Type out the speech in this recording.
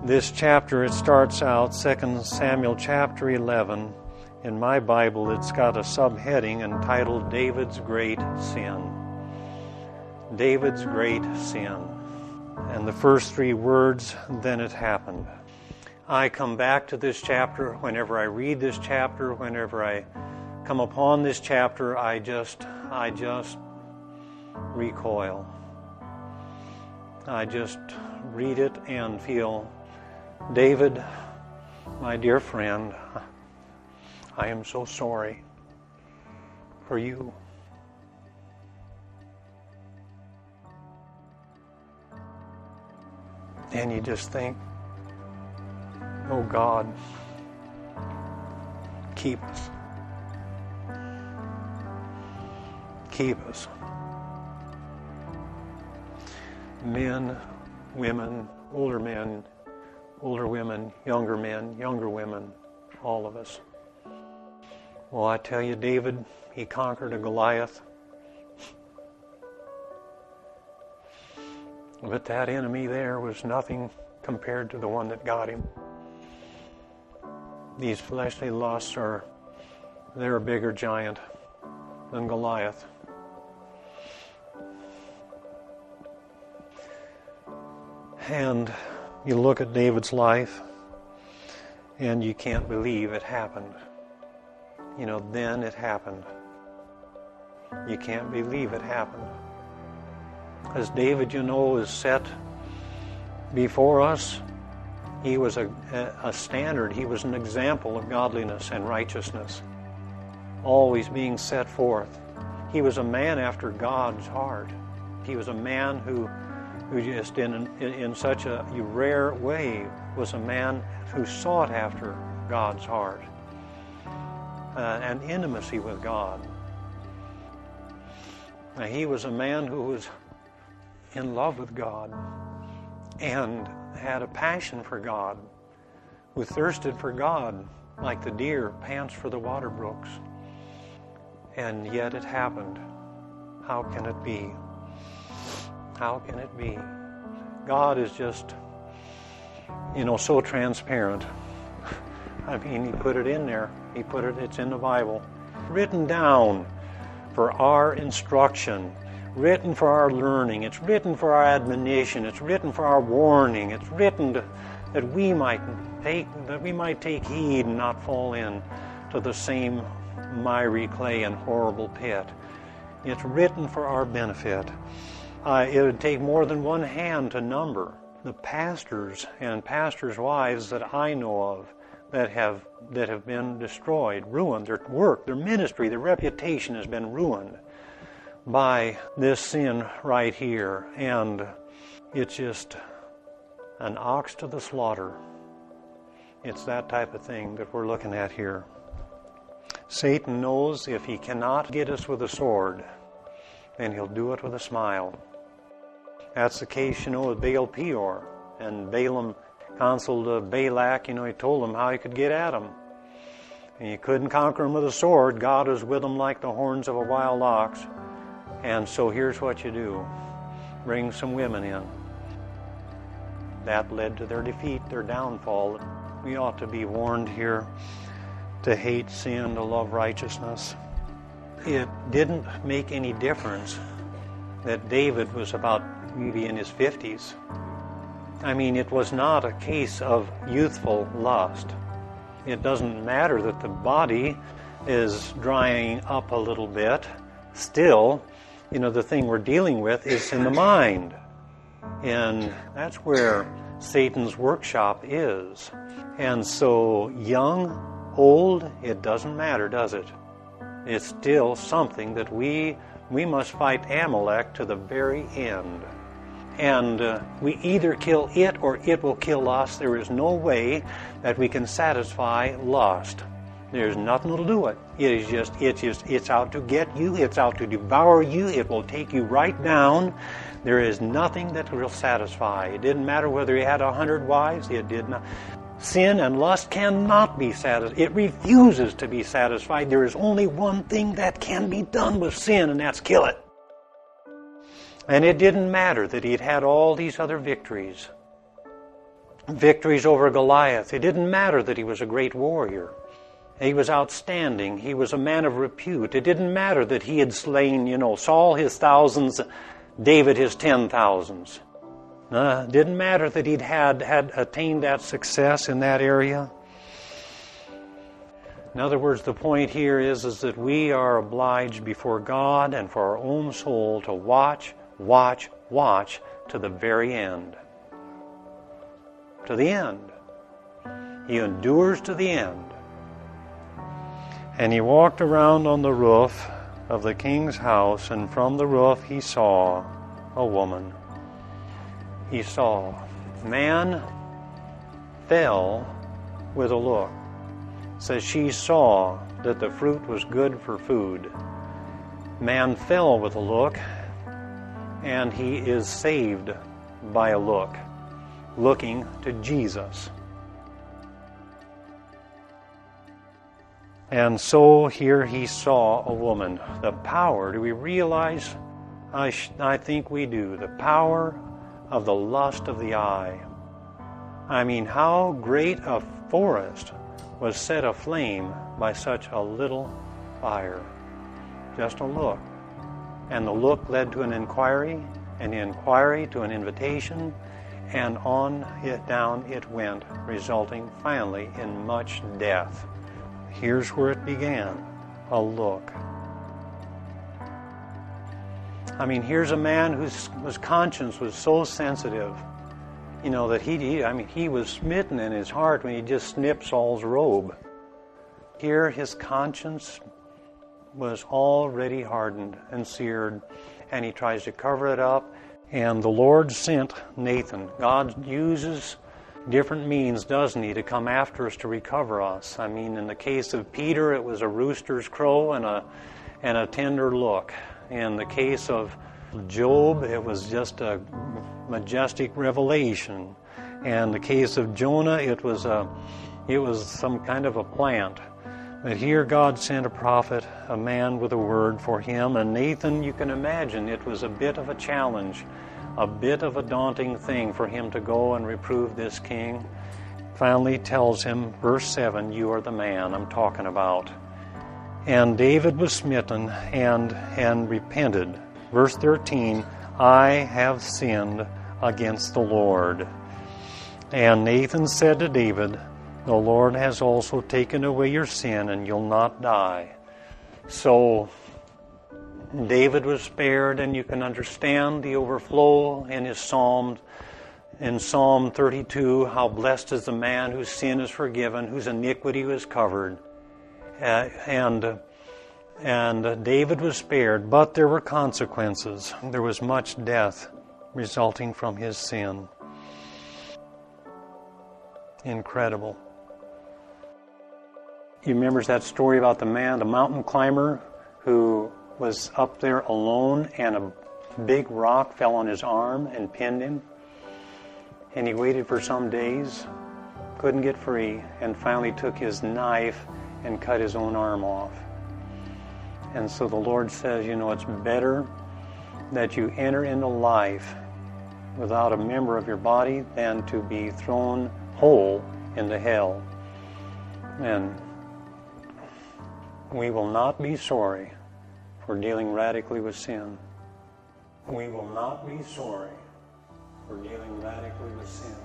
This chapter, it starts out 2 Samuel chapter 11. In my Bible, it's got a subheading entitled David's Great Sin. David's Great Sin. And the first three words, then it happened. I come back to this chapter whenever I read this chapter, whenever I come upon this chapter, I just recoil. I just read it and feel, David, my dear friend, I am so sorry for you. And you just think, oh God, keep us. Keep us. Men, women, older men, older women, younger women, all of us. Well, I tell you, David, he conquered a Goliath. But that enemy there was nothing compared to the one that got him. These fleshly lusts they're a bigger giant than Goliath. And you look at David's life, and you can't believe it happened. Then it happened. You can't believe it happened. As David, is set before us, he was a standard. He was an example of godliness and righteousness, always being set forth. He was a man after God's heart. He was a man who just in such a rare way was a man who sought after God's heart and intimacy with God. Now, he was a man who was in love with God and had a passion for God, who thirsted for God like the deer pants for the water brooks. And yet it happened. How can it be? How can it be? God is just, so transparent. I mean, He put it in there. It's in the Bible. Written down for our instruction, written for our learning, it's written for our admonition, it's written for our warning, it's written that we might take heed and not fall in to the same miry clay and horrible pit. It's written for our benefit. It would take more than one hand to number the pastors and pastors' wives that I know of that have been destroyed, ruined. Their work, their ministry, their reputation has been ruined by this sin right here. And it's just an ox to the slaughter. It's that type of thing that we're looking at here. Satan knows if he cannot get us with a sword, then he'll do it with a smile. That's the case, with Baal Peor. And Balaam counseled Balak, he told him how he could get at him. And you couldn't conquer him with a sword. God was with him like the horns of a wild ox. And so here's what you do. Bring some women in. That led to their defeat, their downfall. We ought to be warned here to hate sin, to love righteousness. It didn't make any difference that David was about maybe in his 50s. I mean, it was not a case of youthful lust. It doesn't matter that the body is drying up a little bit. Still, the thing we're dealing with is in the mind. And that's where Satan's workshop is. And so, young, old, it doesn't matter, does it? It's still something that we must fight Amalek to the very end. And we either kill it or it will kill us. There is no way that we can satisfy lust. There's nothing to do it. It's out to get you. It's out to devour you. It will take you right down. There is nothing that will satisfy. It didn't matter whether he had 100 wives. It did not. Sin and lust cannot be satisfied. It refuses to be satisfied. There is only one thing that can be done with sin, and that's kill it. And it didn't matter that he'd had all these other victories. victories over Goliath. It didn't matter that he was a great warrior. He was outstanding. He was a man of repute. It didn't matter that he had slain, Saul his thousands, David his 10,000s. It didn't matter that he'd had attained that success in that area. In other words, the point here is that we are obliged before God and for our own soul to watch to the very end. To the end. He endures to the end. And he walked around on the roof of the king's house, and from the roof he saw a woman. He saw. Man fell with a look. It says she saw that the fruit was good for food. Man fell with a look, and he is saved by a look, looking to Jesus. And so here he saw a woman. The power, do we realize? I think we do. The power of the lust of the eye. I mean, how great a forest was set aflame by such a little fire. Just a look. And the look led to an inquiry, and the inquiry to an invitation, and on it down it went, resulting finally in much death. Here's where it began, a look. I mean, here's a man whose conscience was so sensitive, that he was smitten in his heart when he just snipped Saul's robe. Here his conscience was already hardened and seared, and he tries to cover it up, and the Lord sent Nathan. God uses different means, doesn't he, to come after us to recover us. I mean, in the case of Peter, it was a rooster's crow and a tender look. In the case of Job, it was just a majestic revelation. And in the case of Jonah, it was some kind of a plant. But here God sent a prophet, a man with a word for him. And Nathan, you can imagine, it was a bit of a challenge, a bit of a daunting thing for him to go and reprove this king. Finally tells him, verse 7, you are the man I'm talking about. And David was smitten and repented. Verse 13, I have sinned against the Lord. And Nathan said to David, the Lord has also taken away your sin, and you'll not die. So David was spared, and you can understand the overflow in his psalm. In Psalm 32, how blessed is the man whose sin is forgiven, whose iniquity was covered. And David was spared, but there were consequences. There was much death resulting from his sin. Incredible. You remember that story about the mountain climber who was up there alone, and a big rock fell on his arm and pinned him, and he waited for some days, couldn't get free, and finally took his knife and cut his own arm off. And so the Lord says, it's better that you enter into life without a member of your body than to be thrown whole into hell. And we will not be sorry for dealing radically with sin. We will not be sorry for dealing radically with sin.